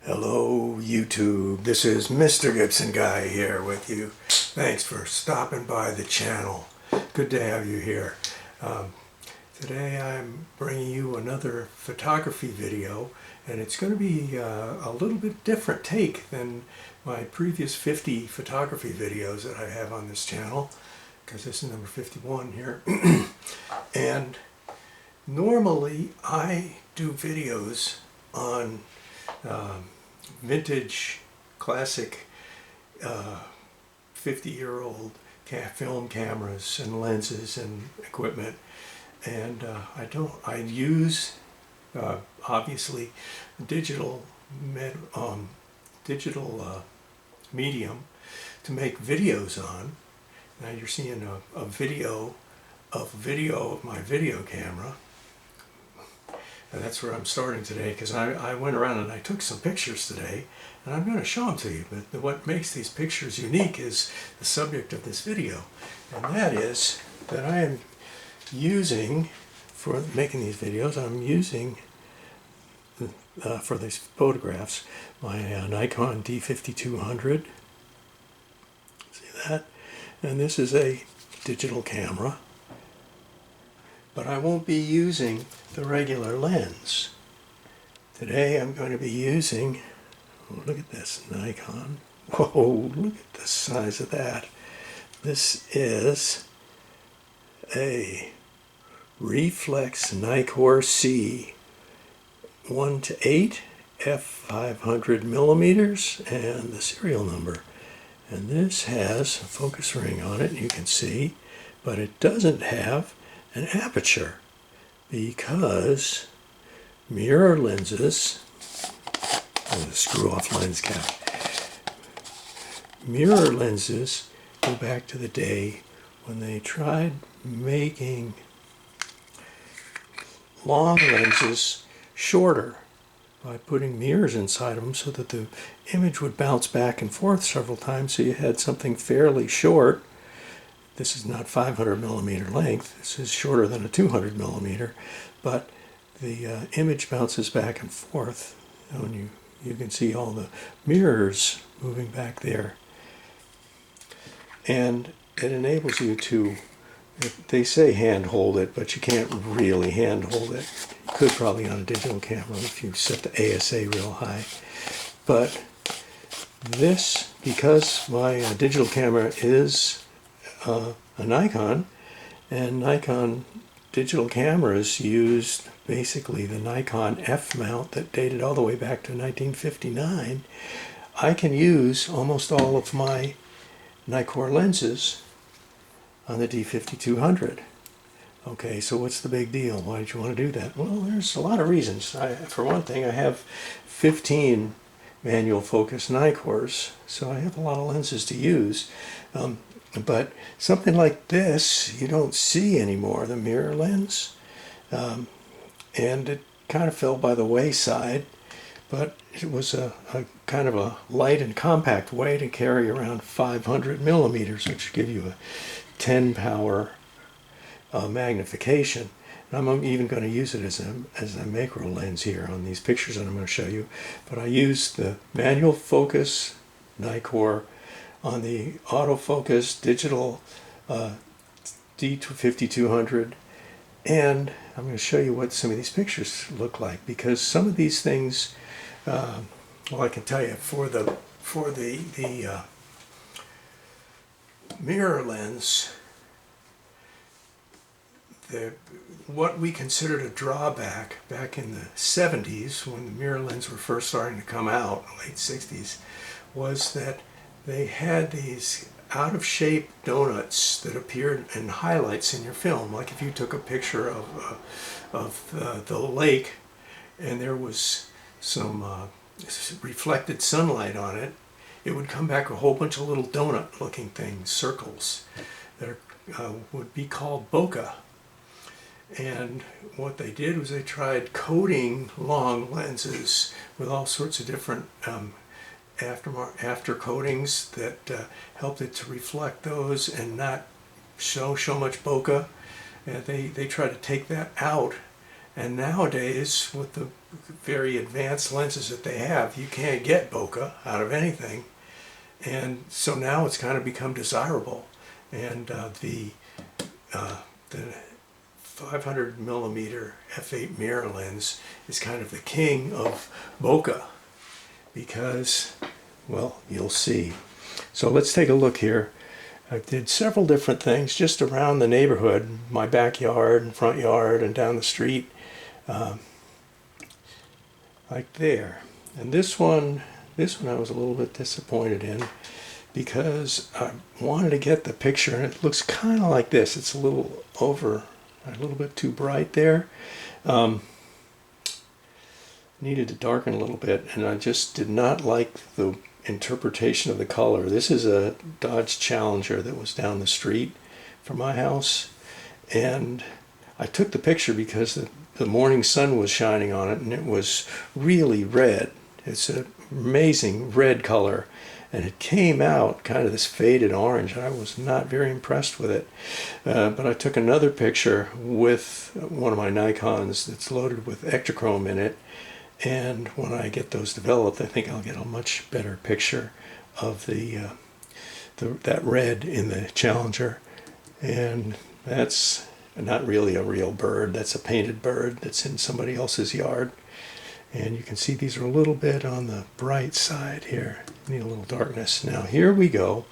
Hello YouTube, this is Mr. Gibson Guy here with you. Thanks for stopping by the channel. Good to have you here. Today I'm bringing you another photography video, and it's going to be a little bit different take than my previous 50 photography videos that I have on this channel, because this is number 51 here. And normally I do videos on vintage, classic, 50-year-old film cameras and lenses and equipment, and I use obviously digital medium to make videos on. Now you're seeing a video of my video camera. And that's where I'm starting today, because I went around and I took some pictures today, and I'm going to show them to you. But what makes these pictures unique is the subject of this video, and that is that I am using, for making these videos, I'm using for these photographs my Nikon D5200. See that? And this is a digital camera. But I won't be using the regular lens. Today I'm going to be using, oh, look at this Nikon. Whoa, look at the size of that. This is a Reflex Nikkor C 1:8 f/500 millimeters and the serial number. And this has a focus ring on it, you can see, but it doesn't have an aperture, because mirror lenses, screw off lens cap, mirror lenses go back to the day when they tried making long lenses shorter by putting mirrors inside of them so that the image would bounce back and forth several times, so you had something fairly short. This is not 500 millimeter length, this is shorter than a 200 millimeter, but the image bounces back and forth. And you can see all the mirrors moving back there. And it enables you to, they say hand hold it, but you can't really hand hold it. You could probably on a digital camera if you set the ASA real high. But this, because my digital camera is a Nikon, and Nikon digital cameras used basically the Nikon F mount that dated all the way back to 1959, I can use almost all of my Nikkor lenses on the D5200. Okay, so what's the big deal? Why did you want to do that? Well, there's a lot of reasons. For one thing, I have 15 manual focus Nikkors, so I have a lot of lenses to use. But something like this, you don't see anymore, the mirror lens. And it kind of fell by the wayside, but it was a kind of a light and compact way to carry around 500 millimeters, which give you a 10 power magnification. And I'm even going to use it as a macro lens here on these pictures that I'm going to show you. But I used the manual focus Nikkor on the autofocus digital D5200, and I'm going to show you what some of these pictures look like, because some of these things, well, I can tell you for the mirror lens, what we considered a drawback back in the 70s when the mirror lens were first starting to come out, late 60s, was that they had these out-of-shape donuts that appeared in highlights in your film. Like if you took a picture of the lake and there was some reflected sunlight on it, it would come back a whole bunch of little donut-looking things, circles, that would be called bokeh. And what they did was they tried coating long lenses with all sorts of different after coatings that helped it to reflect those and not show much bokeh. And they tried to take that out And nowadays, with the very advanced lenses that they have, you can't get bokeh out of anything. And so now it's kind of become desirable. And the 500 millimeter f8 mirror lens is kind of the king of bokeh because, well, you'll see. So let's take a look here. I did several different things just around the neighborhood, my backyard and front yard and down the street, like there. And this one I was a little bit disappointed in because I wanted to get the picture, and it looks kind of like this. It's a little bit too bright there. Needed to darken a little bit, and I just did not like the interpretation of the color. This is a Dodge Challenger that was down the street from my house, and I took the picture because the morning sun was shining on it, and it was really red. It's an amazing red color, and it came out kind of this faded orange. I was not very impressed with it, but I took another picture with one of my Nikons that's loaded with Ektachrome in it, and when I get those developed, I think I'll get a much better picture of that red in the Challenger. And that's not really a real bird. That's a painted bird that's in somebody else's yard. And you can see these are a little bit on the bright side here. Need a little darkness. Now here we go.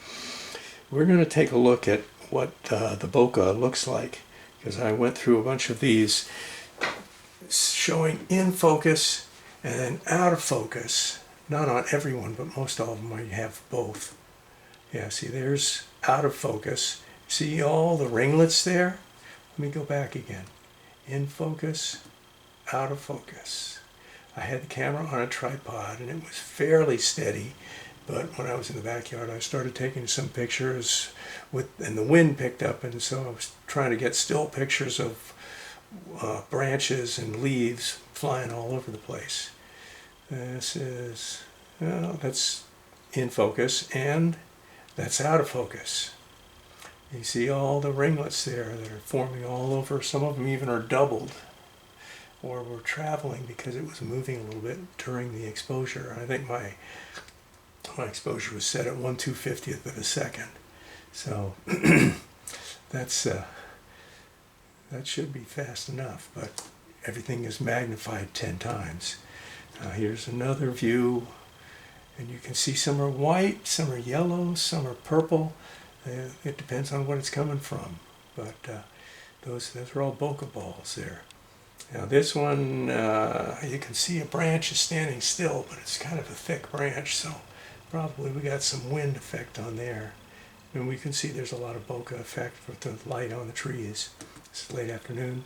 We're going to take a look at what the bokeh looks like, because I went through a bunch of these showing in focus and then out of focus. Not on everyone, but most all of them I have both. Yeah, see, there's out of focus. See all the ringlets there? Let me go back again. In focus, out of focus. I had the camera on a tripod and it was fairly steady, but when I was in the backyard I started taking some pictures and the wind picked up, and so I was trying to get still pictures of branches and leaves flying all over the place. This is, that's in focus, and that's out of focus. You see all the ringlets there that are forming all over. Some of them even are doubled, or were traveling because it was moving a little bit during the exposure. I think my exposure was set at 1/250th of a second. So that's that should be fast enough, but everything is magnified 10 times. Here's another view, and you can see some are white, some are yellow, some are purple. It depends on what it's coming from, but those are all bokeh balls there. Now this one, you can see a branch is standing still, but it's kind of a thick branch, so probably we got some wind effect on there. And we can see there's a lot of bokeh effect with the light on the trees. It's late afternoon.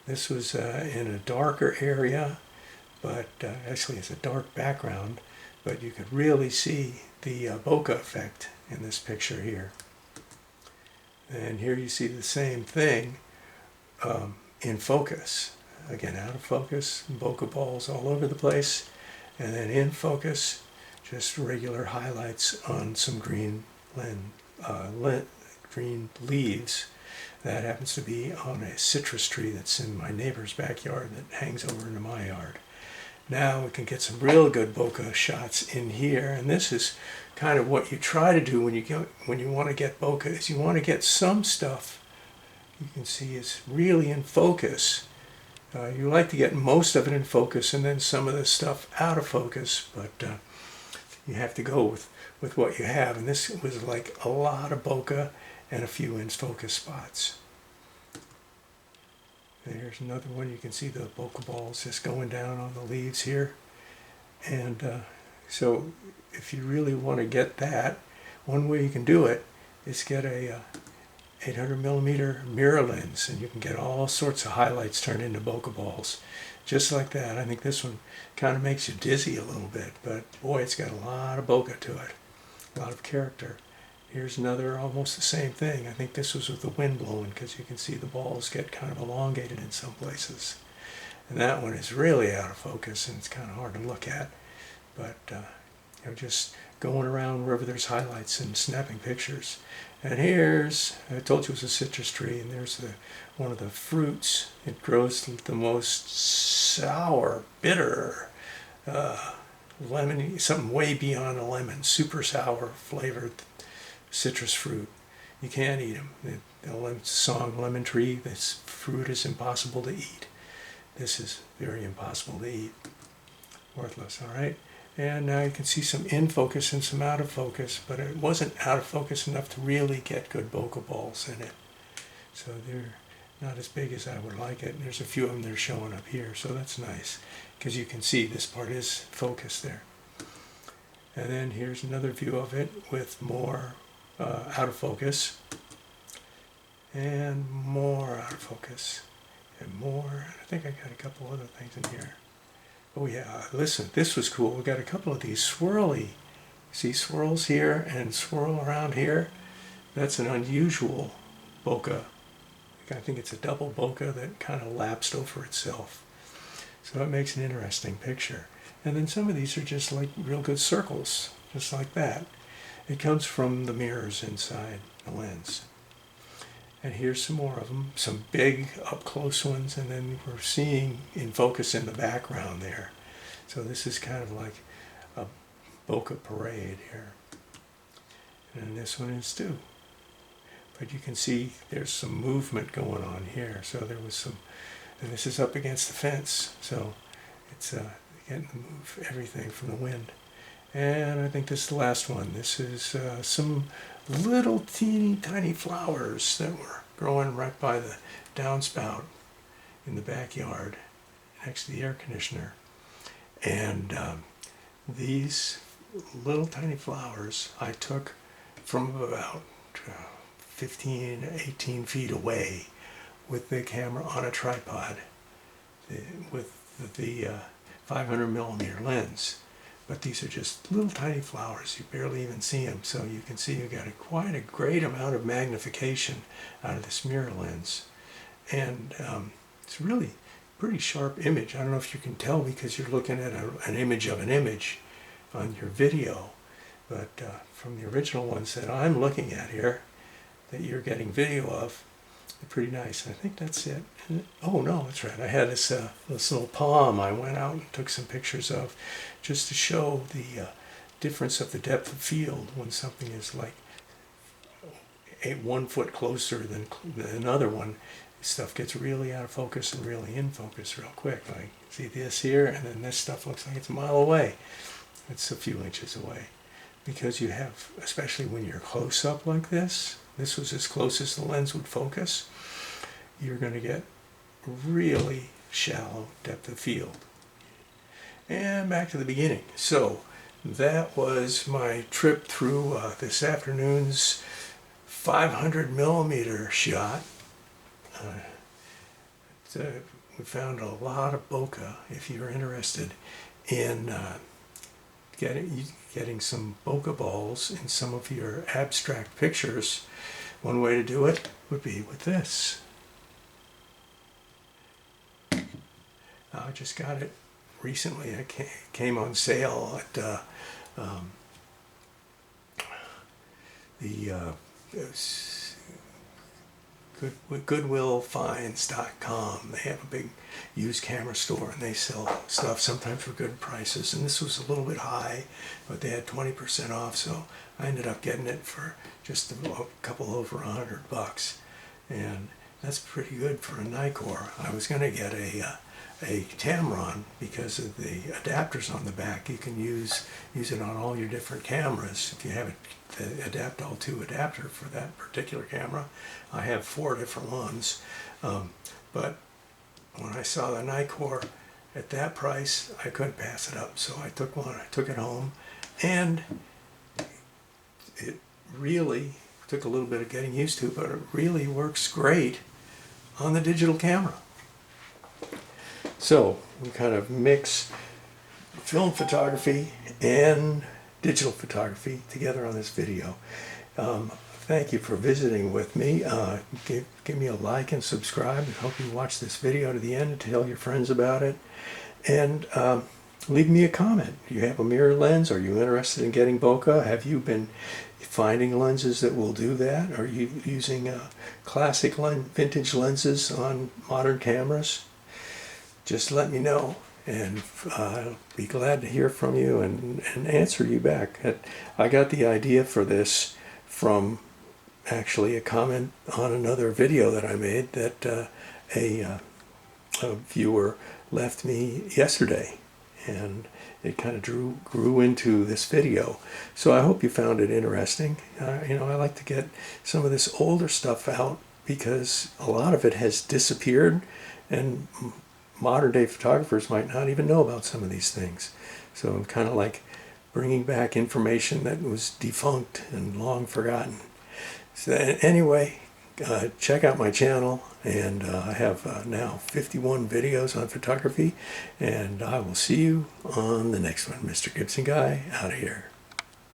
This was in a darker area, but actually it's a dark background, but you could really see the bokeh effect in this picture here. And here you see the same thing in focus. Again, out of focus, bokeh balls all over the place, and then in focus, just regular highlights on some green green leaves. That happens to be on a citrus tree that's in my neighbor's backyard that hangs over into my yard. Now we can get some real good bokeh shots in here, and this is kind of what you try to do when you want to get bokeh, is you want to get some stuff you can see is really in focus. You like to get most of it in focus and then some of the stuff out of focus, but you have to go with what you have. And this was like a lot of bokeh and a few in focus spots. There's another one. You can see the bokeh balls just going down on the leaves here. And so if you really want to get that, one way you can do it is get a 800 millimeter mirror lens, and you can get all sorts of highlights turned into bokeh balls just like that. I think this one kind of makes you dizzy a little bit, but boy, it's got a lot of bokeh to it, a lot of character. Here's another almost the same thing. I think this was with the wind blowing, because you can see the balls get kind of elongated in some places. And that one is really out of focus and it's kind of hard to look at, but just going around wherever there's highlights and snapping pictures. And here's, I told you it was a citrus tree, and there's one of the fruits. It grows the most sour, bitter, lemony, something way beyond a lemon, super sour flavored citrus fruit. You can't eat them. The song Lemon Tree, this fruit is impossible to eat. This is very impossible to eat. Worthless, all right? And now you can see some in focus and some out of focus, but it wasn't out of focus enough to really get good bokeh balls in it. So they're not as big as I would like it. And there's a few of them that are showing up here, so that's nice, because you can see this part is focused there. And then here's another view of it with more out of focus, and more out of focus, and more. I think I got a couple other things in here. Oh yeah, listen, this was cool. We got a couple of these swirly, see swirls here and swirl around here. That's an unusual bokeh. I think it's a double bokeh that kind of lapsed over itself. So it makes an interesting picture. And then some of these are just like real good circles, just like that. It comes from the mirrors inside the lens. And here's some more of them, some big up close ones, and then we're seeing in focus in the background there. So this is kind of like a bokeh parade here. And this one is too. But you can see there's some movement going on here. So there was some, and this is up against the fence. So it's getting to move everything from the wind. And I think this is the last one. This is some little teeny tiny flowers that were growing right by the downspout in the backyard next to the air conditioner. And these little tiny flowers I took from about 15, 18 feet away with the camera on a tripod with the 500 millimeter lens. But these are just little tiny flowers. You barely even see them. So you can see you got quite a great amount of magnification out of this mirror lens. And it's really pretty sharp image. I don't know if you can tell because you're looking at an image of an image on your video. But from the original ones that I'm looking at here, that you're getting video of, they're pretty nice. I think that's it. Oh no, that's right. I had this little palm I went out and took some pictures of just to show the difference of the depth of field when something is like 1 foot closer than another one. Stuff gets really out of focus and really in focus real quick. Like, see this here, and then this stuff looks like it's a mile away. It's a few inches away. Because you have, especially when you're close up like this was as close as the lens would focus, you're going to get really shallow depth of field. And back to the beginning. So that was my trip through this afternoon's 500 millimeter shot. We found a lot of bokeh. If you're interested in getting some bokeh balls in some of your abstract pictures, one way to do it would be with this. I just got it recently. It came on sale at the GoodwillFinds.com. They have a big used camera store and they sell stuff sometimes for good prices. And this was a little bit high, but they had 20% off, so I ended up getting it for just a couple over $100. And that's pretty good for a Nikkor. I was going to get a Tamron because of the adapters on the back. You can use it on all your different cameras if you have the Adapt-All-2 adapter for that particular camera. I have 4 different ones, but when I saw the Nikkor at that price, I couldn't pass it up. So I took one. I took it home, and it really took a little bit of getting used to, but it really works great on the digital camera. So we kind of mix film photography and digital photography together on this video. Thank you for visiting with me. Give me a like and subscribe. I hope you watch this video to the end and tell your friends about it. And leave me a comment. Do you have a mirror lens? Are you interested in getting bokeh? Have you been finding lenses that will do that? Are you using classic vintage lenses on modern cameras? Just let me know, and I'll be glad to hear from you and answer you back. I got the idea for this from actually a comment on another video that I made that a viewer left me yesterday, and it kind of grew into this video. So I hope you found it interesting. I like to get some of this older stuff out because a lot of it has disappeared, and modern day photographers might not even know about some of these things. So I'm kind of like bringing back information that was defunct and long forgotten. So anyway, check out my channel, and I have now 51 videos on photography, and I will see you on the next one. Mr. Gibson Guy, out of here.